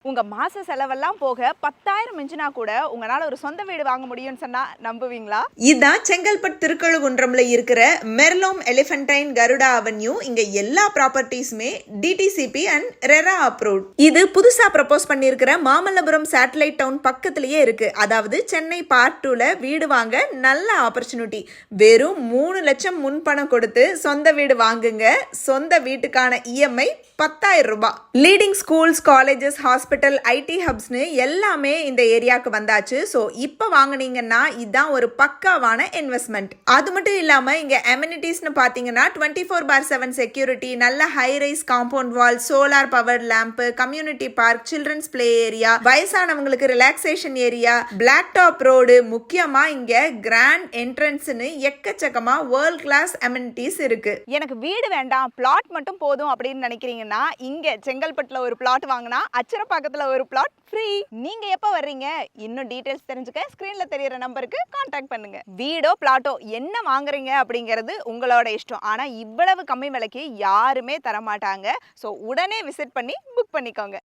உங்க மாச செலவெல்லாம் போக 10,000 மிஞ்சினா கூட உங்களால ஒரு சொந்த வீடு வாங்க முடியும்னு சொன்னா நம்புவீங்களா? இதான் செங்கல்பட்டு திருக்கழுகுன்றம்ல இருக்கிற மெர்லோம் எலிஃபென்டைன் கருடா அவென்யூ. இங்க எல்லா ப்ராப்பர்ட்டிஸுமே டிடிசிபி அண்ட் ரெரா அப்ரூவ்ட். இது புதுசா ப்ரப்போஸ் பண்ணியிருக்கிற மாமல்லபுரம் சேட்டலைட் டவுன் பக்கத்திலேயே இருக்கு. அதாவது சென்னை பார்ட் 2ல வீடு வாங்க நல்ல ஆப்பர்ச்சுனிட்டி. வெறும் 3 லட்சம் முன்பணம் கொடுத்து சொந்த வீடு வாங்குங்க. சொந்த வீட்டுக்கான இஎம்ஐ 10,000 ரூபாய். Leading schools, colleges, hospital, IT ஹப்ஸ்னு எல்லாமே இந்த ஏரியாவுக்கு வந்தாச்சு. ஸோ இப்போ வாங்கினீங்கன்னா இதுதான் ஒரு பக்காவான இன்வெஸ்ட்மெண்ட். அது மட்டும் இல்லாமல் இங்கே அமெனிட்டிஸ்னு பார்த்தீங்கன்னா 24/7 செக்யூரிட்டி, நல்ல high rise compound wall, solar power lamp, community park, children's play area, வயசானவங்களுக்கு relaxation area, black top road, முக்கியமா இங்க கிராண்ட் என்ட்ரன்ஸ்னு எக்கச்சக்கமா வேர்ல்ட் கிளாஸ் அமெனிட்டிஸ் இருக்கு. எனக்கு வீடு வேண்டாம், பிளாட் மட்டும் போதும் அப்படின்னு நினைக்கிறீங்கன்னா இங்க செங்கல்பட்டுல ஒரு பிளாட் வாங்கினா அச்சரப்பாக்கத்துல ஒரு பிளாட் ஃப்ரீ. நீங்க எப்ப வர்றீங்க? இன்னும் டீடைல்ஸ் தெரிஞ்சுக்க ஸ்கிரீன்ல தெரியற நம்பருக்கு கான்டாக்ட் பண்ணுங்க. வீடோ பிளாட்டோ என்ன வாங்குறீங்க அப்படிங்கிறது உங்களோட இஷ்டம். ஆனா இவ்வளவு கம்மி விலைக்கு யாருமே தர மாட்டாங்க. ஸோ உடனே விசிட் பண்ணி புக் பண்ணிக்கோங்க.